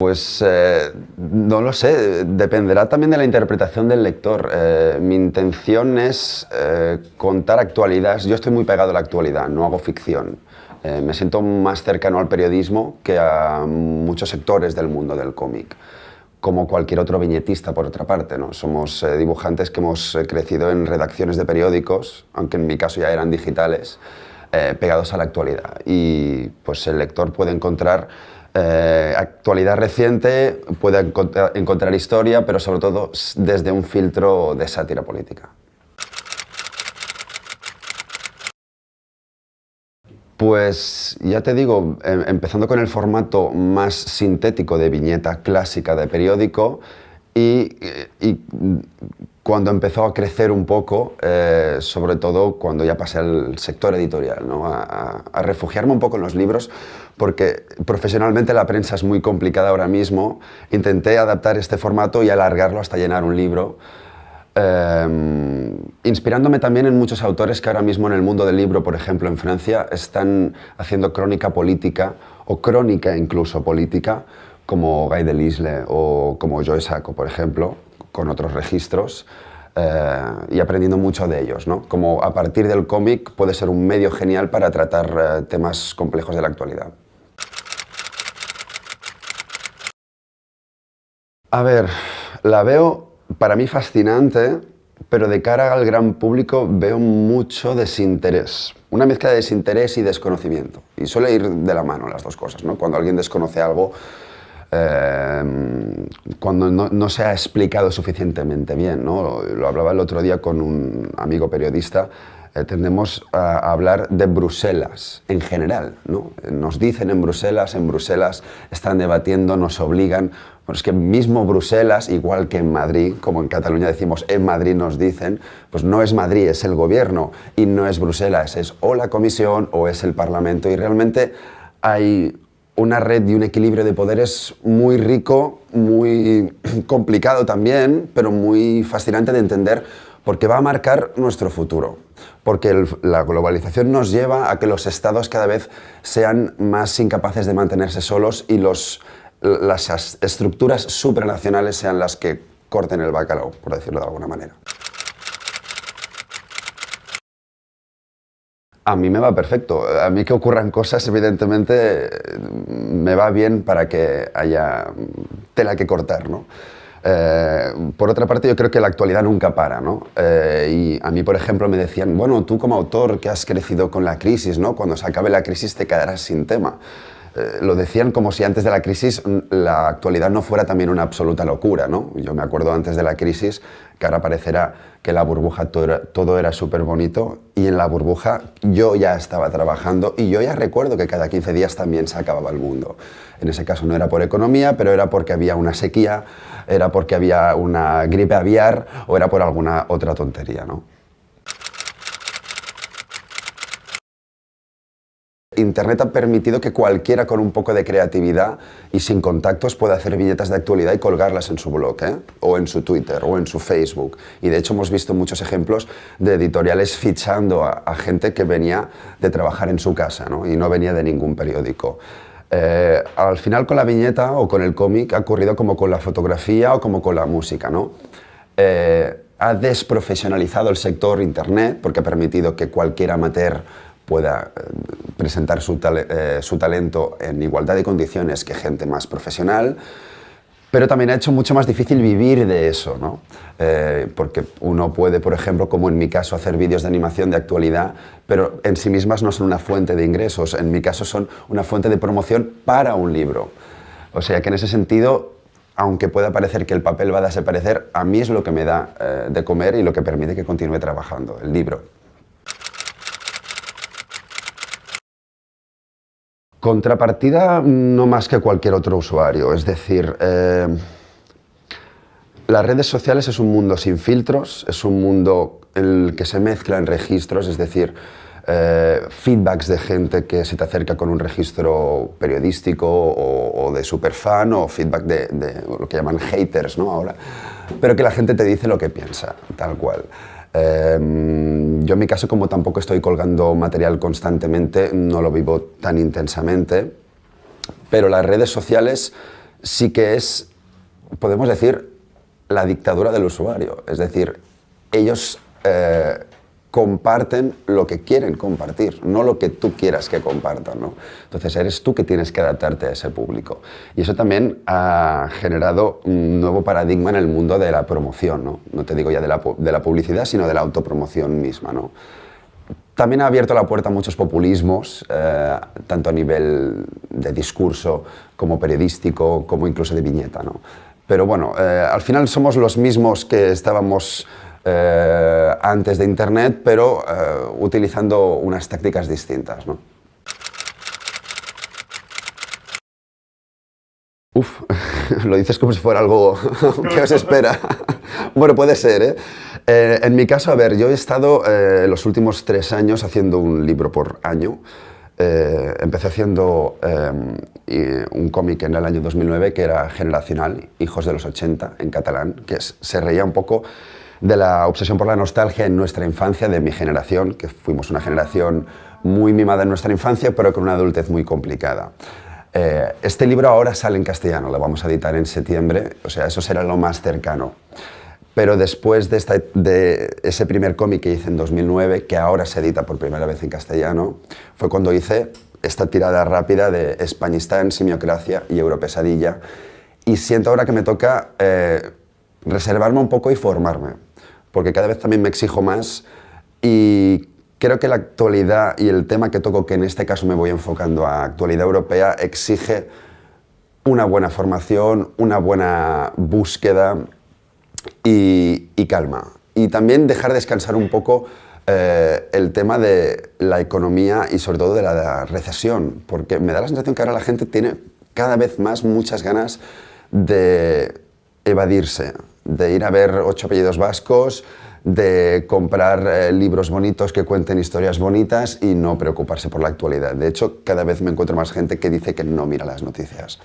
Pues no lo sé, dependerá también de la interpretación del lector. Mi intención es contar actualidades. Yo estoy muy pegado a la actualidad, no hago ficción. Me siento más cercano al periodismo que a muchos sectores del mundo del cómic, como cualquier otro viñetista, por otra parte, ¿no? Somos dibujantes que hemos crecido en redacciones de periódicos, aunque en mi caso ya eran digitales, pegados a la actualidad. Y pues el lector puede encontrar actualidad reciente, puede encontrar historia, pero sobre todo desde un filtro de sátira política. Pues ya te digo, empezando con el formato más sintético de viñeta clásica de periódico y cuando empezó a crecer un poco, sobre todo cuando ya pasé al sector editorial, ¿no? a refugiarme un poco en los libros, porque profesionalmente la prensa es muy complicada ahora mismo. Intenté adaptar este formato y alargarlo hasta llenar un libro, inspirándome también en muchos autores que ahora mismo en el mundo del libro, por ejemplo en Francia, están haciendo crónica política o crónica incluso política, como Guy Delisle o como Joe Sacco, por ejemplo, con otros registros, y aprendiendo mucho de ellos, ¿no? Como a partir del cómic puede ser un medio genial para tratar temas complejos de la actualidad. A ver, la veo para mí fascinante, pero de cara al gran público veo mucho desinterés. Una mezcla de desinterés y desconocimiento. Y suele ir de la mano las dos cosas, ¿no? Cuando alguien desconoce algo, cuando no se ha explicado suficientemente bien, ¿no? Lo hablaba el otro día con un amigo periodista. Tendemos a hablar de Bruselas en general, ¿no? Nos dicen en Bruselas están debatiendo, nos obligan. Bueno, es que mismo Bruselas, igual que en Madrid, como en Cataluña decimos en Madrid nos dicen, pues no es Madrid, es el gobierno, y no es Bruselas, es o la Comisión o es el Parlamento, y realmente hay una red y un equilibrio de poderes muy rico, muy complicado también, pero muy fascinante de entender, porque va a marcar nuestro futuro. Porque la globalización nos lleva a que los estados cada vez sean más incapaces de mantenerse solos y las estructuras supranacionales sean las que corten el bacalao, por decirlo de alguna manera. A mí me va perfecto. A mí que ocurran cosas, evidentemente, me va bien para que haya tela que cortar, ¿no? Por otra parte, yo creo que la actualidad nunca para, ¿no? Y a mí, por ejemplo, me decían, bueno, tú como autor que has crecido con la crisis, ¿no? Cuando se acabe la crisis te quedarás sin tema. Lo decían como si antes de la crisis la actualidad no fuera también una absoluta locura, ¿no? Yo me acuerdo antes de la crisis que ahora parecerá que la burbuja todo era súper bonito, y en la burbuja yo ya estaba trabajando y yo ya recuerdo que cada 15 días también se acababa el mundo. En ese caso no era por economía, pero era porque había una sequía, era porque había una gripe aviar o era por alguna otra tontería, ¿no? Internet ha permitido que cualquiera con un poco de creatividad y sin contactos pueda hacer viñetas de actualidad y colgarlas en su blog, o en su Twitter, o en su Facebook. Y de hecho hemos visto muchos ejemplos de editoriales fichando a gente que venía de trabajar en su casa, ¿no? Y no venía de ningún periódico. Al final con la viñeta o con el cómic ha ocurrido como con la fotografía o como con la música, ¿no? Ha desprofesionalizado el sector Internet porque ha permitido que cualquier amateur pueda presentar su talento en igualdad de condiciones que gente más profesional, pero también ha hecho mucho más difícil vivir de eso, ¿no? Porque uno puede, por ejemplo, como en mi caso, hacer vídeos de animación de actualidad, pero en sí mismas no son una fuente de ingresos. En mi caso son una fuente de promoción para un libro. O sea que en ese sentido, aunque pueda parecer que el papel va a desaparecer, a mí es lo que me da de comer y lo que permite que continúe trabajando, el libro. Contrapartida no más que cualquier otro usuario, es decir, las redes sociales es un mundo sin filtros, es un mundo en el que se mezclan registros, es decir, feedbacks de gente que se te acerca con un registro periodístico o de superfan, o feedback de lo que llaman haters, ¿no? Ahora, pero que la gente te dice lo que piensa, tal cual. Yo en mi caso, como tampoco estoy colgando material constantemente, no lo vivo tan intensamente, pero las redes sociales sí que es, podemos decir, la dictadura del usuario. Es decir, ellos comparten lo que quieren compartir, no lo que tú quieras que compartan, ¿no? Entonces eres tú que tienes que adaptarte a ese público. Y eso también ha generado un nuevo paradigma en el mundo de la promoción, ¿no? No te digo ya de la publicidad, sino de la autopromoción misma, ¿no? También ha abierto la puerta a muchos populismos, tanto a nivel de discurso como periodístico, como incluso de viñeta, ¿no? Pero bueno, al final somos los mismos que estábamos antes de Internet, pero utilizando unas tácticas distintas, ¿no? Uf, lo dices como si fuera algo que os espera. Bueno, puede ser, ¿eh? En mi caso, a ver, yo he estado los últimos 3 años haciendo un libro por año. Empecé haciendo un cómic en el año 2009 que era generacional, Hijos de los 80, en catalán, que se reía un poco de la obsesión por la nostalgia en nuestra infancia, de mi generación, que fuimos una generación muy mimada en nuestra infancia, pero con una adultez muy complicada. Este libro ahora sale en castellano, lo vamos a editar en septiembre, o sea, eso será lo más cercano. Pero después de ese primer cómic que hice en 2009, que ahora se edita por primera vez en castellano, fue cuando hice esta tirada rápida de Españistán, Simiocracia y Europesadilla. Y siento ahora que me toca reservarme un poco y formarme, porque cada vez también me exijo más y creo que la actualidad y el tema que toco, que en este caso me voy enfocando a actualidad europea, exige una buena formación, una buena búsqueda y calma. Y también dejar descansar un poco el tema de la economía y sobre todo de la recesión, porque me da la sensación que ahora la gente tiene cada vez más muchas ganas de evadirse, de ir a ver 8 apellidos vascos, de comprar libros bonitos que cuenten historias bonitas y no preocuparse por la actualidad. De hecho, cada vez me encuentro más gente que dice que no mira las noticias.